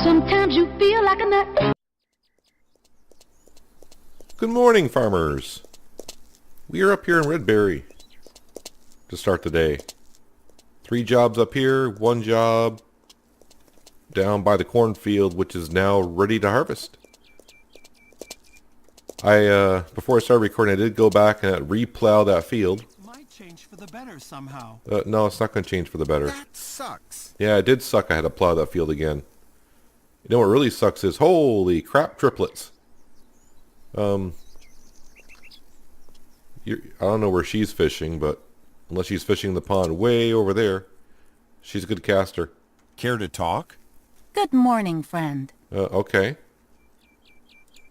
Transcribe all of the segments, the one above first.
Sometimes you feel like a nut. Good morning, farmers. We are up here in Redberry to start the day. 3 jobs up here, 1 job down by the cornfield, which is now ready to harvest. Before I started recording, I did go back and replow that field. Might change for the better somehow. No, it's not going to change for the better. That sucks. Yeah, it did suck. I had to plow that field again. You know what really sucks is, holy crap, triplets. I don't know where she's fishing, but unless she's fishing the pond way over there, she's a good caster. Care to talk? Good morning, friend. Okay.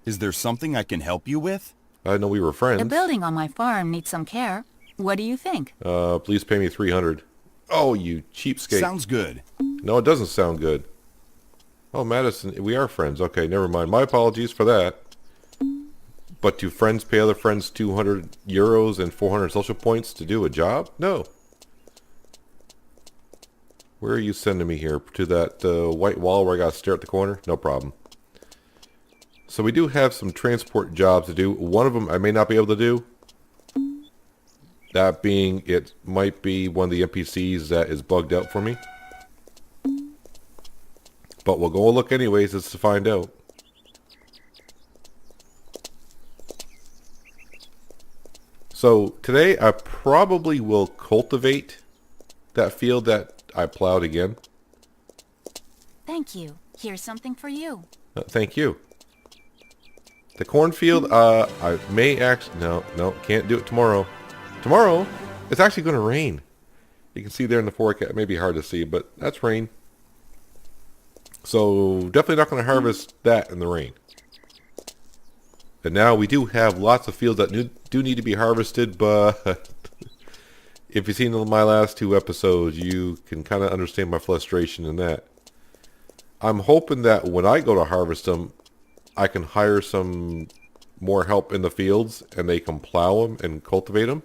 Is there something I can help you with? I didn't know we were friends. The building on my farm needs some care. What do you think? Please pay me $300. Oh, you cheapskate. Sounds good. No, it doesn't sound good. Oh, Madison, we are friends. Okay, never mind. My apologies for that. But do friends pay other friends 200 euros and 400 social points to do a job? No. Where are you sending me here? To that white wall where I got to stare at the corner? No problem. So we do have some transport jobs to do. One of them I may not be able to do. That being, it might be one of the NPCs that is bugged out for me. But we'll go look anyways just to find out. So today I probably will cultivate that field that I plowed again. Thank you. Here's something for you. Thank you. The cornfield, I may actually... No, can't do it tomorrow. Tomorrow, it's actually going to rain. You can see there in the forecast. It may be hard to see, but that's rain. So definitely not going to harvest that in the rain. And now we do have lots of fields that do need to be harvested, but if you've seen my last 2 episodes, you can kind of understand my frustration in that. I'm hoping that when I go to harvest them, I can hire some more help in the fields and they can plow them and cultivate them.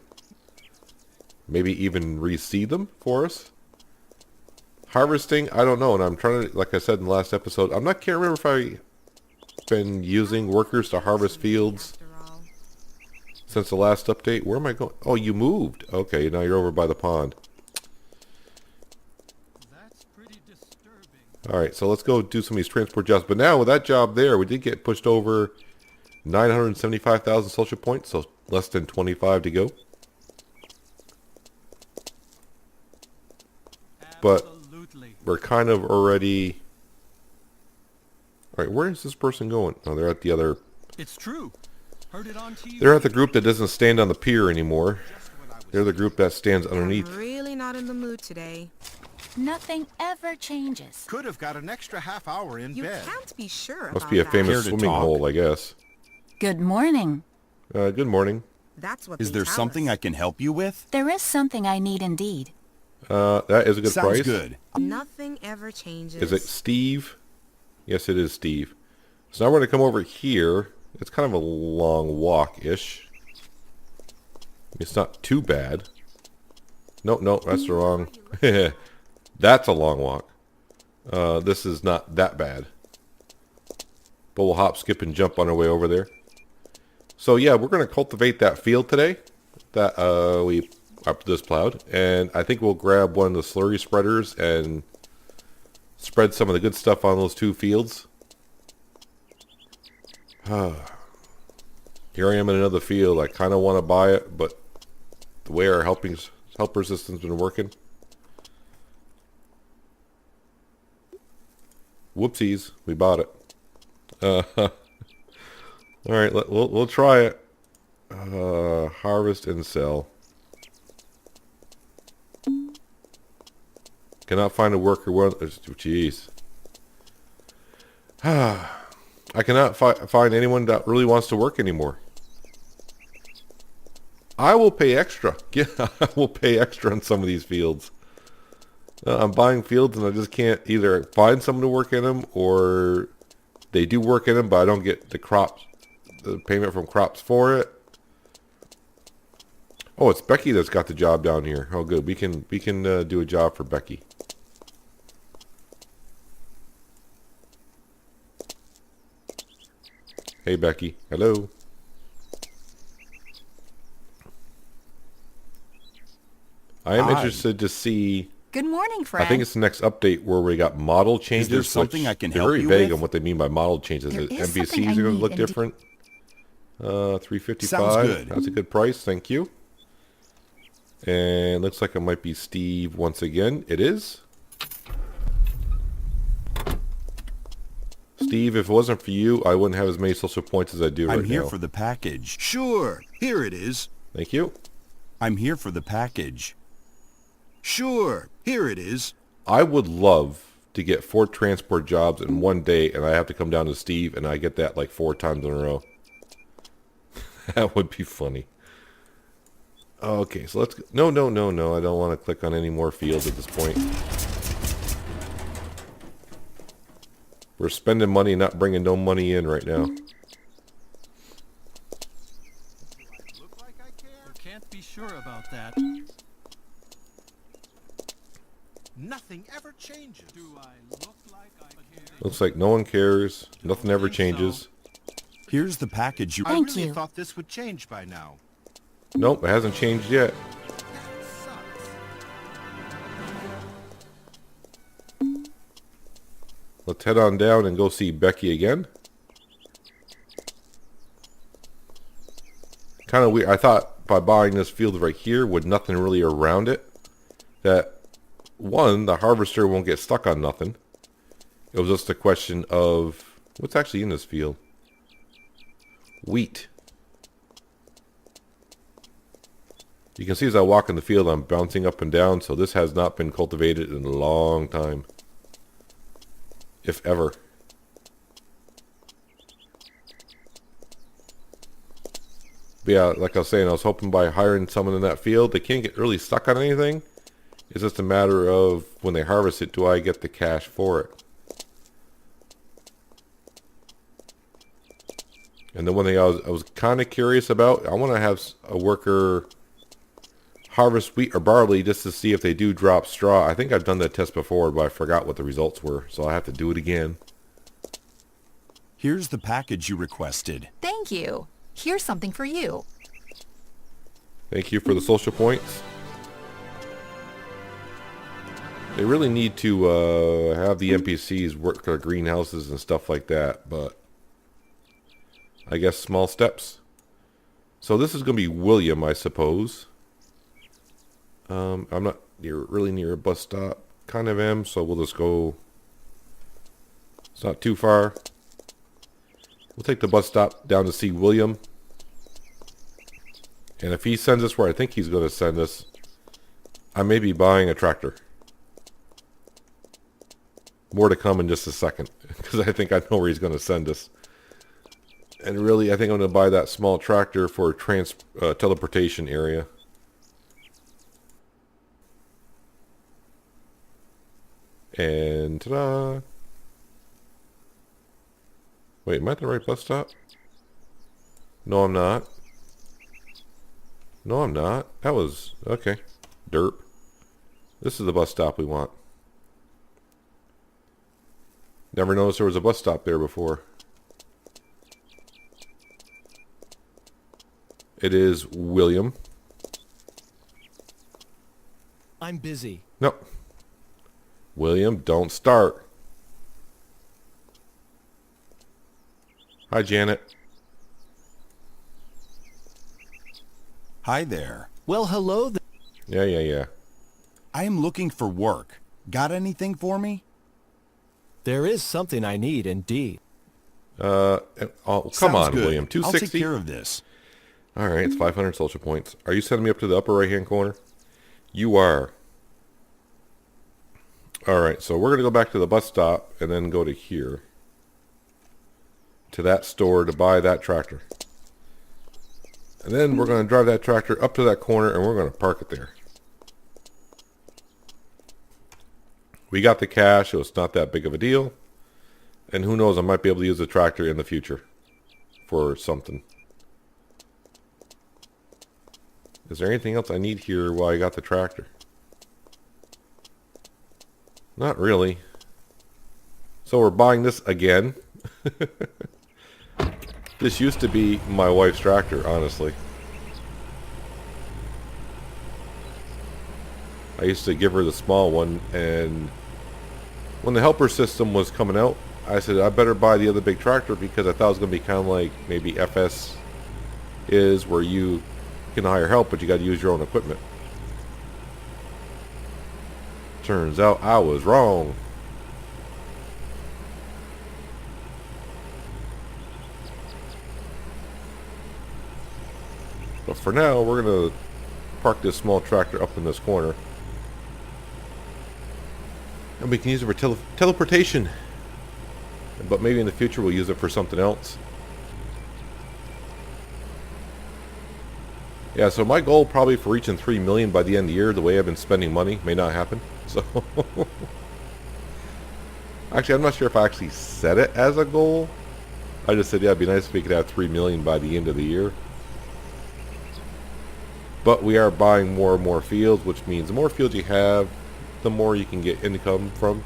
Maybe even reseed them for us. Harvesting, I don't know, and I'm trying to, like I said in the last episode, can't remember if I've been using workers to harvest fields since the last update. Where am I going? Oh, you moved. Okay, now you're over by the pond. That's pretty disturbing. Alright, so let's go do some of these transport jobs. But now with that job there, we did get pushed over 975,000 social points, so less than 25 to go. But Absolutely. we're kind of already... Alright, where is this person going? Oh, they're at the other... It's true. Heard it on TV. They're at the group that doesn't stand on the pier anymore. They're the group that stands underneath. I'm really not in the mood today. Nothing ever changes. Could have got an extra half hour in You bed. can't be sure Must about be a that. famous Care to swimming talk? hole, I guess. Good morning. Good morning. That's what Is they there tell something us. I can help you with? There is something I need indeed. That is a good Sounds price. good. Nothing ever changes. Is it Steve? Yes, it is Steve. So now we're going to come over here. It's kind of a long walk-ish. It's not too bad. No, that's the wrong... That's a long walk. This is not that bad. But we'll hop, skip, and jump on our way over there. So yeah, we're going to cultivate that field today. That we up this plowed. And I think we'll grab one of the slurry spreaders and spread some of the good stuff on those 2 fields. Here I am in another field. I kind of want to buy it, but the way our helper system's been working. Whoopsies, we bought it. All right, we'll try it. Harvest and sell. Cannot find a worker. Jeez. I cannot find anyone that really wants to work anymore. I will pay extra. Yeah, I will pay extra on some of these fields. I'm buying fields and I just can't either find someone to work in them, or they do work in them, but I don't get the payment from crops for it. Oh, it's Becky that's got the job down here. Oh, good. We can do a job for Becky. Hey, Becky. Hello. I am interested to see. Good morning, I friend. think it's the next update where we got model changes. there something I can they're help very you vague with? on what they mean by model changes. There is something NPCs I are going to need look indeed. different. $355. Sounds good. That's a good price. Thank you. And looks like it might be Steve once again. It is. Steve, if it wasn't for you, I wouldn't have as many social points as I do right now. I'm here for the package. Sure, here it is. Thank you. I'm here for the package. Sure, here it is. I would love to get 4 transport jobs in one day, and I have to come down to Steve, and I get that like 4 times in a row. That would be funny. Okay, so let's go. No. I don't want to click on any more fields at this point. We're spending money, not bringing no money in right now. Look like I care? Can't be sure about that. Nothing ever changes. Do I look like I care? Looks like no one cares. Nothing ever changes. Here's the package you... I Thank really you. thought this would change by now. Nope, it hasn't changed yet. That sucks. Let's head on down and go see Becky again. Kind of weird. I thought by buying this field right here with nothing really around it, that one, the harvester won't get stuck on nothing. It was just a question of what's actually in this field. Wheat. You can see as I walk in the field, I'm bouncing up and down, so this has not been cultivated in a long time. If ever. But yeah, like I was saying, I was hoping by hiring someone in that field, they can't get really stuck on anything. It's just a matter of when they harvest it, do I get the cash for it? And the one thing I was kind of curious about, I want to have a worker harvest wheat or barley just to see if they do drop straw. I think I've done that test before, but I forgot what the results were, so I have to do it again. Here's the package you requested. Thank you. Here's something for you. Thank you for the social points. They really need to have the NPCs work their greenhouses and stuff like that, but I guess small steps. So this is going to be William, I suppose. I'm not really near a bus stop. Kind of am, so we'll just go. It's not too far. We'll take the bus stop down to see William. And if he sends us where I think he's going to send us, I may be buying a tractor. More to come in just a second, because I think I know where he's going to send us. And really, I think I'm going to buy that small tractor for teleportation area. And ta-da! Wait, am I at the right bus stop? No, I'm not. No, I'm not. That was... okay. Derp. This is the bus stop we want. Never noticed there was a bus stop there before. It is William. I'm busy. No. William, don't start. Hi, Janet. Hi there. Well, hello there. Yeah. I am looking for work. Got anything for me? There is something I need indeed. Oh, come Sounds on, good. William. I'll take 260? care of this. Alright, it's 500 social points. Are you sending me up to the upper right-hand corner? You are. Alright, so we're going to go back to the bus stop and then go to here. To that store to buy that tractor. And then we're going to drive that tractor up to that corner and we're going to park it there. We got the cash, so it's not that big of a deal. And who knows, I might be able to use the tractor in the future for something. Is there anything else I need here while I got the tractor? Not really. So we're buying this again. This used to be my wife's tractor, honestly. I used to give her the small one, and when the helper system was coming out, I said I better buy the other big tractor because I thought it was going to be kind of like maybe FS is, where you can hire help but you got to use your own equipment. Turns out I was wrong. But for now, we're going to park this small tractor up in this corner. And we can use it for teleportation. But maybe in the future we'll use it for something else. Yeah, so my goal probably for reaching 3 million by the end of the year, the way I've been spending money, may not happen. So actually, I'm not sure if I actually set it as a goal. I just said, yeah, it'd be nice if we could have 3 million by the end of the year. But we are buying more and more fields, which means the more fields you have, the more you can get income from.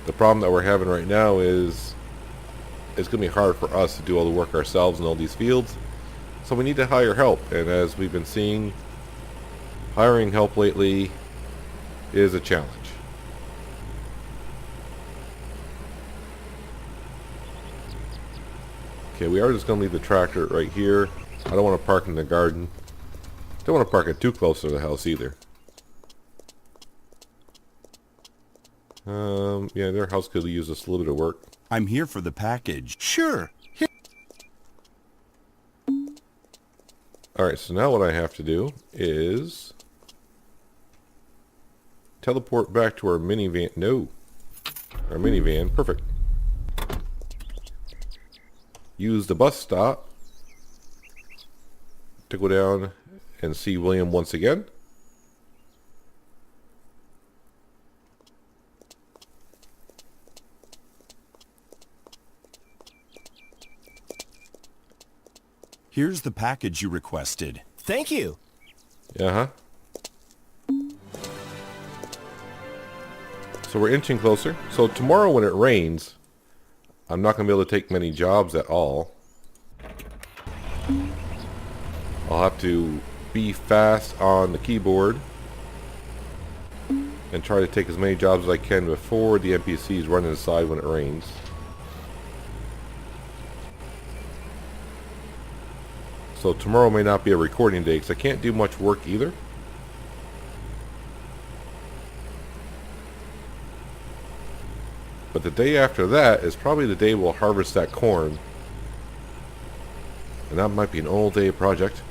The problem that we're having right now is it's going to be hard for us to do all the work ourselves in all these fields. So we need to hire help. And as we've been seeing, hiring help lately is a challenge. Okay, we are just going to leave the tractor right here. I don't want to park in the garden. Don't want to park it too close to the house either. Yeah, their house could use just a little bit of work. I'm here for the package. Sure. Alright, so now what I have to do is teleport back to our minivan. No. Our minivan. Perfect. Use the bus stop to go down and see William once again. Here's the package you requested. Thank you. Uh-huh. So we're inching closer. So tomorrow when it rains, I'm not going to be able to take many jobs at all. I'll have to be fast on the keyboard and try to take as many jobs as I can before the NPCs run inside when it rains. So tomorrow may not be a recording day because I can't do much work either. But the day after that is probably the day we'll harvest that corn. And that might be an all day project.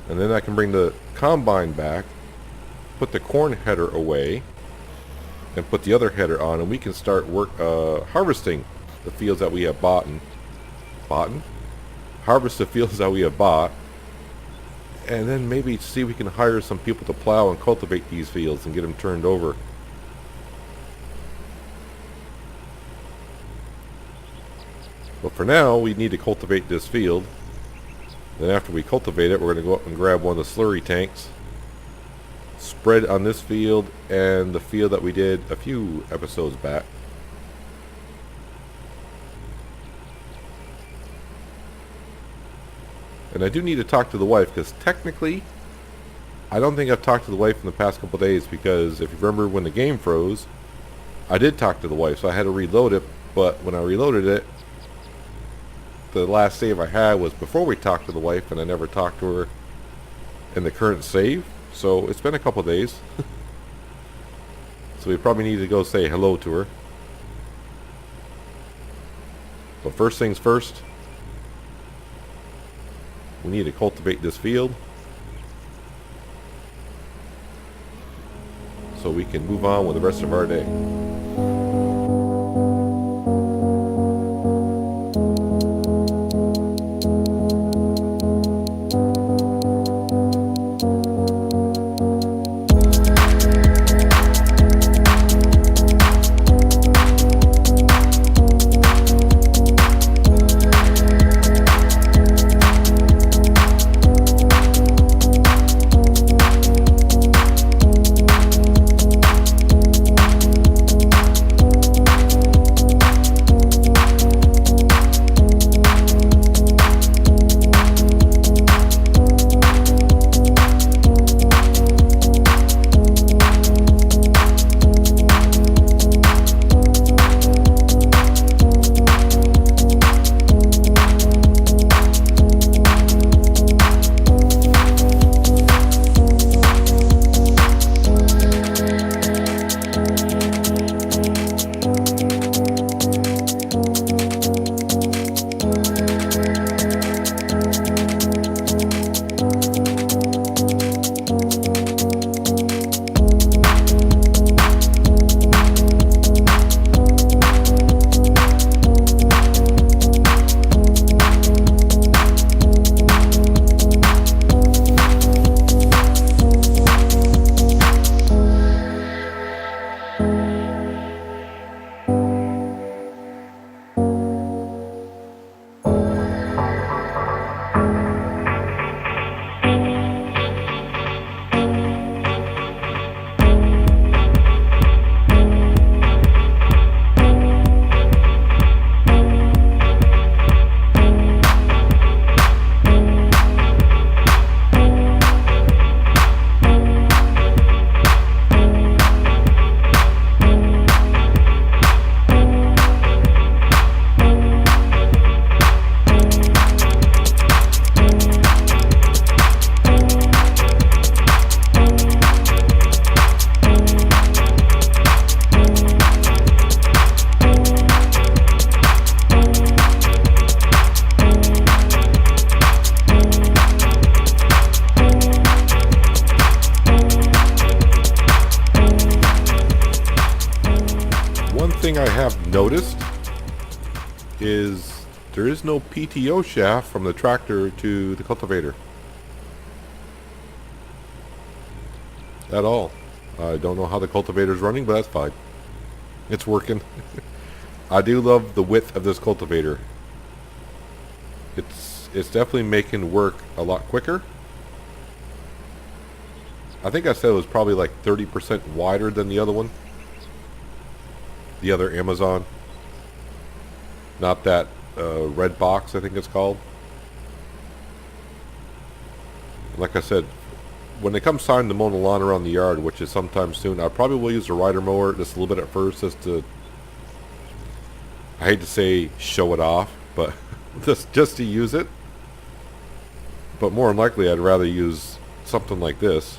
And then I can bring the combine back, put the corn header away, and put the other header on, and we can start harvesting the fields that we have bought. Harvest the fields that we have bought, and then maybe see if we can hire some people to plow and cultivate these fields and get them turned over. But for now, we need to cultivate this field. Then after we cultivate it, we're going to go up and grab one of the slurry tanks, spread on this field and the field that we did a few episodes back. And I do need to talk to the wife, because technically I don't think I've talked to the wife in the past couple days, because if you remember when the game froze, I did talk to the wife, so I had to reload it. But when I reloaded it, the last save I had was before we talked to the wife, and I never talked to her in the current save. So it's been a couple days. So we probably need to go say hello to her. But first things first, we need to cultivate this field so we can move on with the rest of our day. I have noticed is there is no PTO shaft from the tractor to the cultivator. At all. I don't know how the cultivator's running, but that's fine. It's working. I do love the width of this cultivator. It's definitely making work a lot quicker. I think I said it was probably like 30% wider than the other one. The other Amazon. Not that red box, I think it's called. Like I said, when it comes time to mow the lawn around the yard, which is sometime soon, I probably will use the rider mower just a little bit at first, just to, I hate to say show it off, but just to use it. But more than likely, I'd rather use something like this.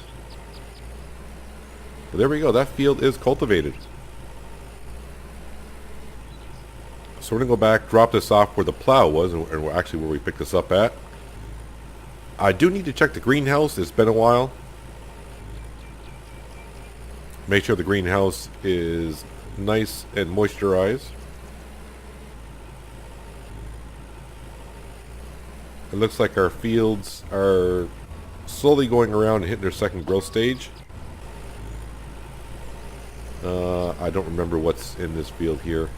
But there we go. That field is cultivated. So we're going to go back, drop this off where the plow was, and actually where we picked this up at. I do need to check the greenhouse. It's been a while. Make sure the greenhouse is nice and moisturized. It looks like our fields are slowly going around and hitting their second growth stage. I don't remember what's in this field here.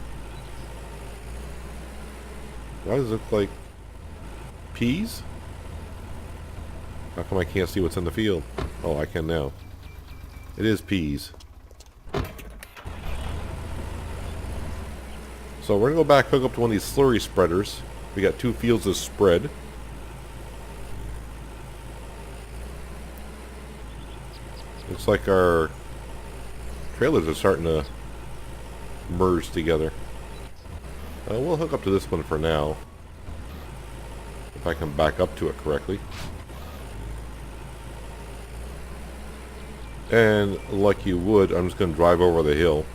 Why does it look like peas? How come I can't see what's in the field? Oh, I can now. It is peas. So we're going to go back, hook up to one of these slurry spreaders. We got 2 fields to spread. Looks like our trailers are starting to merge together. We'll hook up to this one for now. If I can back up to it correctly. And like you would, I'm just going to drive over the hill.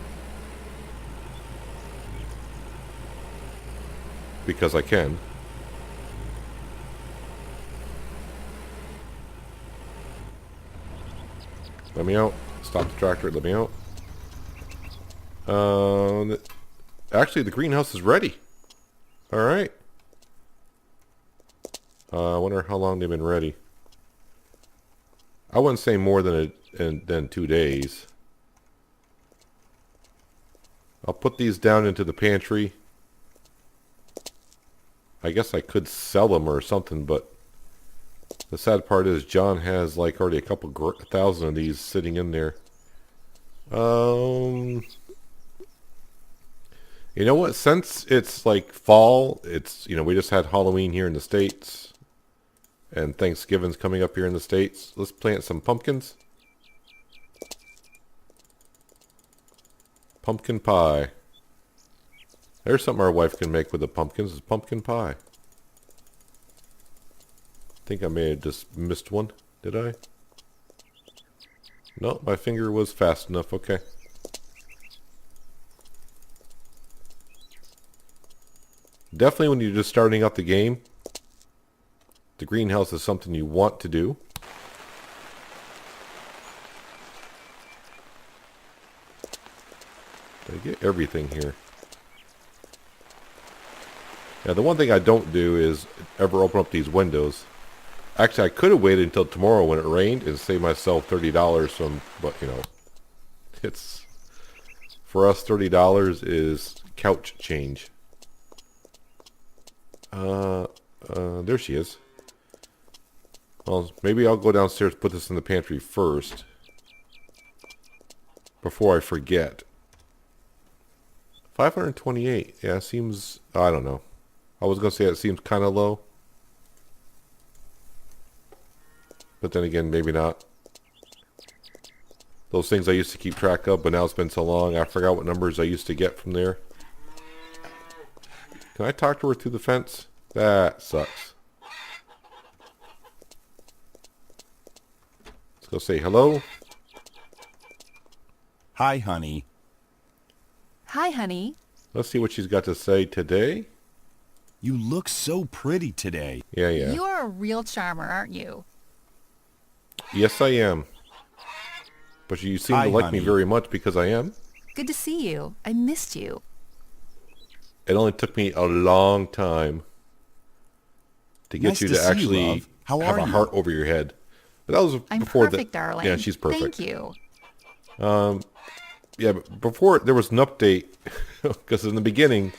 Because I can. Let me out. Stop the tractor. Let me out. Actually, the greenhouse is ready. Alright. I wonder how long they've been ready. I wouldn't say more than 2 days. I'll put these down into the pantry. I guess I could sell them or something, but the sad part is John has like already a couple thousand of these sitting in there. You know what? Since it's like fall, it's, you know, we just had Halloween here in the States. And Thanksgiving's coming up here in the States. Let's plant some pumpkins. Pumpkin pie. There's something our wife can make with the pumpkins, is pumpkin pie. I think I may have just missed one. Did I? No, my finger was fast enough. Okay. Definitely when you're just starting out the game, the greenhouse is something you want to do. I get everything here. Yeah, the one thing I don't do is ever open up these windows. Actually, I could have waited until tomorrow when it rained and saved myself $30 from, but you know, it's, for us, $30 is couch change. There she is. Well, maybe I'll go downstairs, put this in the pantry first before I forget. 528. Yeah, seems, I don't know. I was going to say it seems kind of low. But then again, maybe not. Those things I used to keep track of, but now it's been so long, I forgot what numbers I used to get from there. Can I talk to her through the fence? That sucks. Let's go say hello. Hi, honey. Hi, honey. Let's see what she's got to say today. You look so pretty today. Yeah. You're a real charmer, aren't you? Yes, I am. But you seem Hi, to like honey. me very much because I am. Good to see you. I missed you. It only took me a long time to get Nice you to to see you, actually love. How have are a you? heart over your head. But that was I'm before perfect, darling. Yeah, she's perfect. Thank you. Yeah, but before there was an update, because in the beginning,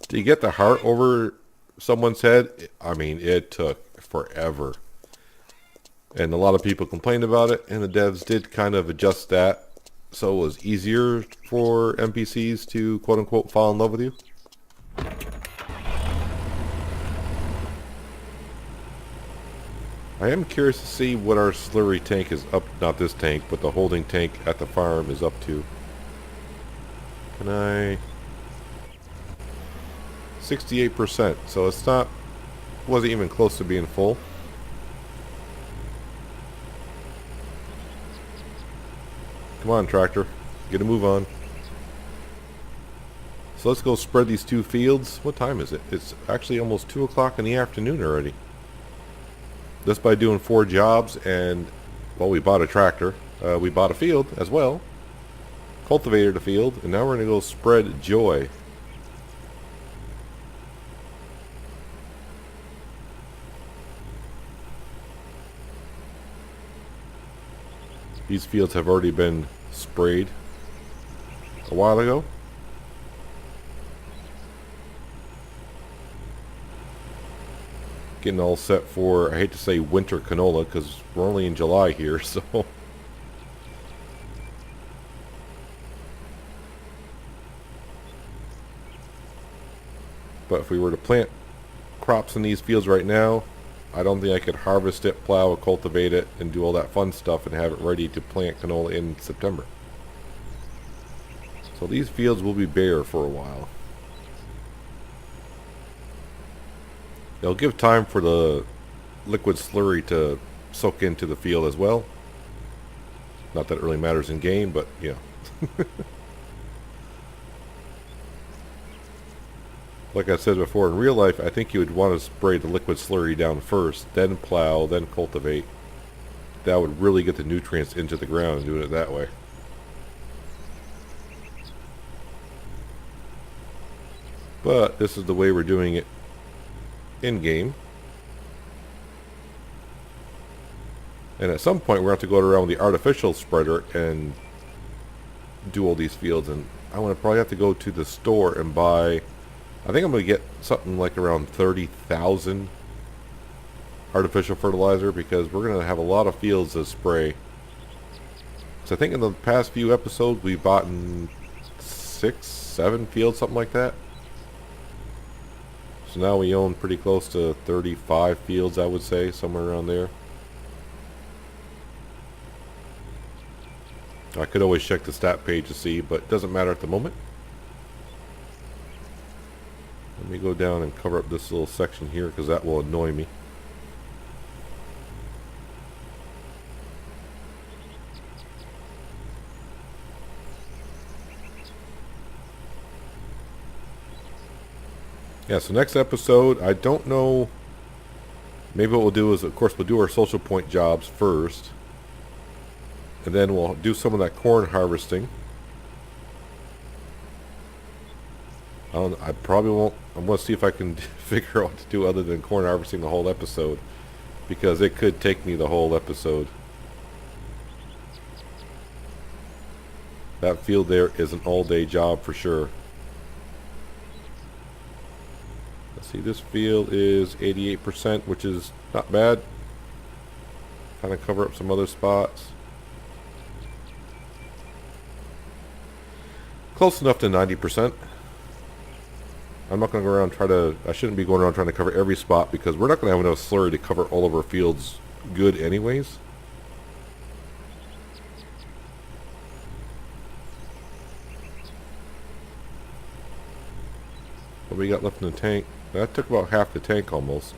to get the heart over someone's head, I mean, it took forever. And a lot of people complained about it, and the devs did kind of adjust that so it was easier for NPCs to quote-unquote fall in love with you. I am curious to see what our slurry tank is up, not this tank, but the holding tank at the farm is up to. Can I... 68%, so it's not, wasn't even close to being full. Come on, tractor, get a move on. So let's go spread these 2 fields. What time is it? It's actually almost 2 o'clock in the afternoon already. Just by doing 4 jobs, and well, we bought a tractor, we bought a field as well, cultivated a field, and now we're going to go spread joy. These fields have already been sprayed a while ago. Getting all set for, I hate to say winter canola because we're only in July here, so. But if we were to plant crops in these fields right now, I don't think I could harvest it, plow it, cultivate it, and do all that fun stuff and have it ready to plant canola in September. So these fields will be bare for a while. It'll give time for the liquid slurry to soak into the field as well. Not that it really matters in game, but yeah. Like I said before, in real life, I think you would want to spray the liquid slurry down first, then plow, then cultivate. That would really get the nutrients into the ground, doing it that way. But this is the way we're doing it in-game. And at some point, we're going to have to go around with the artificial spreader and do all these fields. And I'm going to probably have to go to the store and buy... I think I'm going to get something like around 30,000 artificial fertilizer because we're going to have a lot of fields to spray. So I think in the past few episodes we've bought 6, 7 fields, something like that. So now we own pretty close to 35 fields, I would say, somewhere around there. I could always check the stat page to see, but it doesn't matter at the moment. Let me go down and cover up this little section here because that will annoy me. Yeah, so next episode, I don't know. Maybe what we'll do is, of course, we'll do our social point jobs first. And then we'll do some of that corn harvesting. I probably won't. I'm going to see if I can figure out what to do other than corn harvesting the whole episode. Because it could take me the whole episode. That field there is an all-day job for sure. Let's see, this field is 88%, which is not bad. Kind of cover up some other spots. Close enough to 90%. I'm not going to go around and try to... I shouldn't be going around trying to cover every spot because we're not going to have enough slurry to cover all of our fields good anyways. What we got left in the tank? That took about half the tank almost.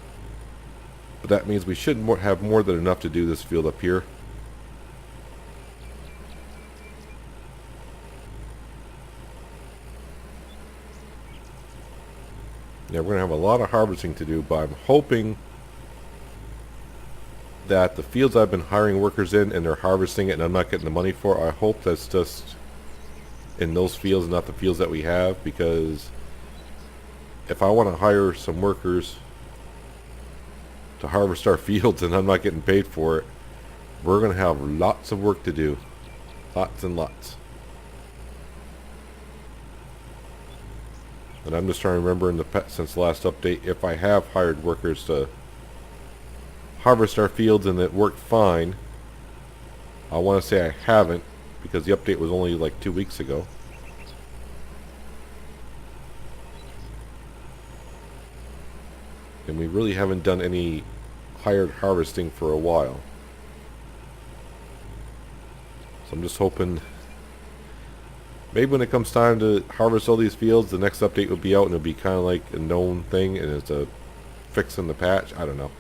But that means we should have more than enough to do this field up here. Yeah, we're going to have a lot of harvesting to do, but I'm hoping that the fields I've been hiring workers in and they're harvesting it and I'm not getting the money for, I hope that's just in those fields, not the fields that we have, because if I want to hire some workers to harvest our fields and I'm not getting paid for it, we're going to have lots of work to do. Lots and lots. And I'm just trying to remember since the last update if I have hired workers to harvest our fields and it worked fine. I want to say I haven't because the update was only like 2 weeks ago. And we really haven't done any hired harvesting for a while. So I'm just hoping maybe when it comes time to harvest all these fields, the next update will be out and it'll be kind of like a known thing and it's a fix in the patch. I don't know.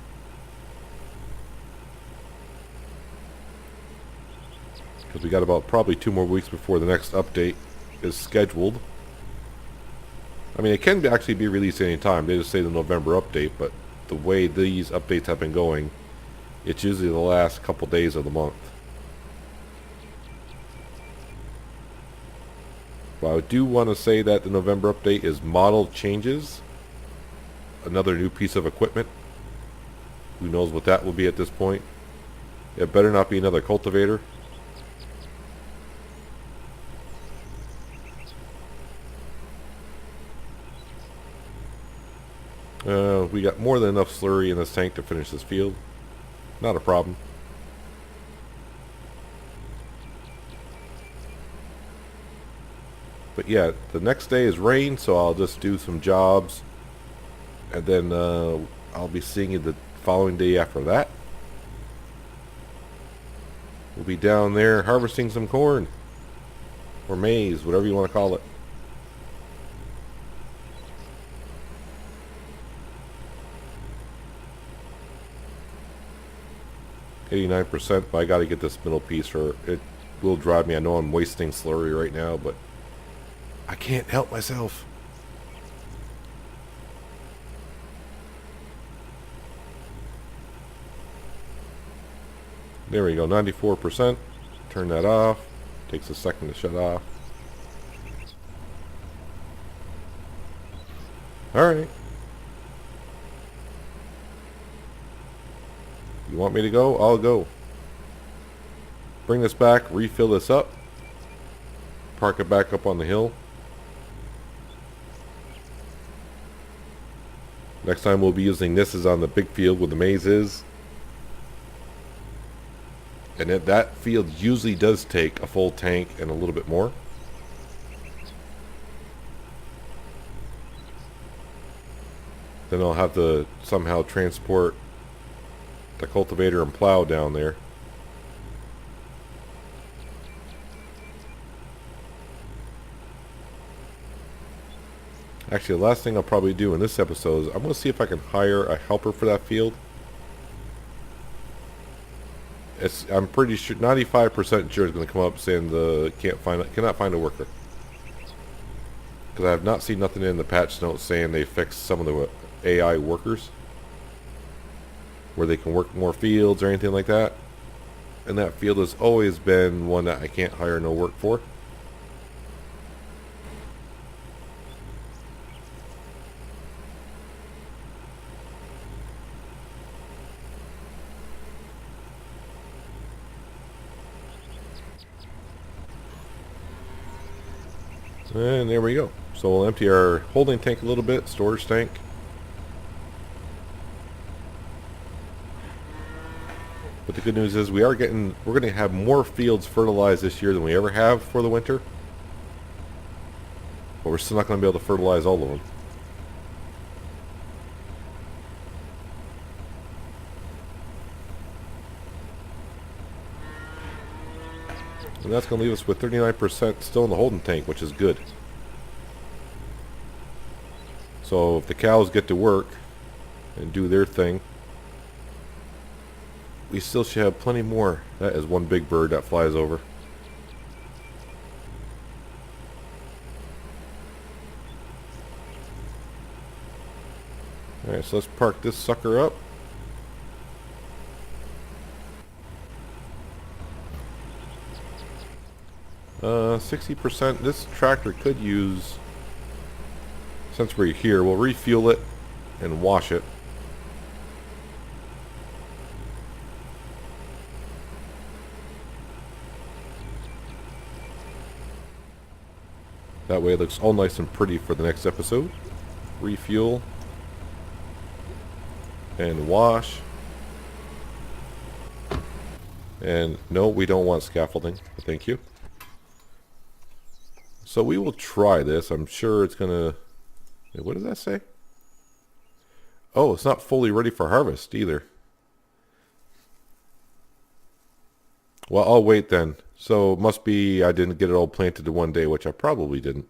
Because we got about probably 2 more weeks before the next update is scheduled. I mean, it can actually be released any time. They just say the November update, but the way these updates have been going, it's usually the last couple days of the month. But I do want to say that the November update is model changes. Another new piece of equipment. Who knows what that will be at this point. It better not be another cultivator. We got more than enough slurry in this tank to finish this field. Not a problem. But yeah, the next day is rain, so I'll just do some jobs. And then I'll be seeing you the following day after that. We'll be down there harvesting some corn. Or maize, whatever you want to call it. %, but I got to get this middle piece or it will drive me. I know I'm wasting slurry right now, but I can't help myself. There we go, 94%. Turn that off. Takes a second to shut off. Alright. You want me to go? I'll go. Bring this back, refill this up. Park it back up on the hill. Next time we'll be using this is on the big field where the maize is. And that field usually does take a full tank and a little bit more. Then I'll have to somehow transport the cultivator and plow down there. Actually, the last thing I'll probably do in this episode is I'm going to see if I can hire a helper for that field. I'm pretty sure, 95% sure it's going to come up saying cannot find a worker. Because I have not seen nothing in the patch notes saying they fixed some of the AI workers. Where they can work more fields or anything like that. And that field has always been one that I can't hire no work for. And there we go. So we'll empty our holding tank a little bit, storage tank. But the good news is we're going to have more fields fertilized this year than we ever have for the winter. But we're still not going to be able to fertilize all of them. And that's going to leave us with 39% still in the holding tank, which is good. So if the cows get to work and do their thing, we still should have plenty more. That is one big bird that flies over. Alright, so let's park this sucker up. Uh, 60%. This tractor could use since we're here, we'll refuel it and wash it. That way it looks all nice and pretty for the next episode. Refuel. And wash. And no, we don't want scaffolding. Thank you. So we will try this. I'm sure it's gonna... Wait, what does that say? Oh, it's not fully ready for harvest either. Well, I'll wait then. So it must be I didn't get it all planted in one day, which I probably didn't.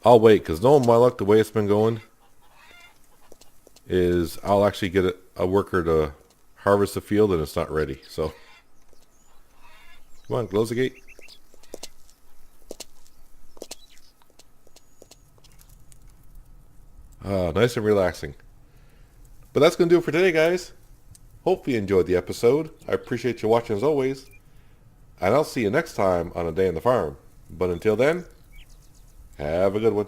I'll wait, because knowing my luck, the way it's been going, is I'll actually get a worker to harvest the field and it's not ready. So, come on, close the gate. Nice and relaxing. But that's going to do it for today, guys. Hope you enjoyed the episode. I appreciate you watching as always. And I'll see you next time on A Day on the Farm. But until then, have a good one.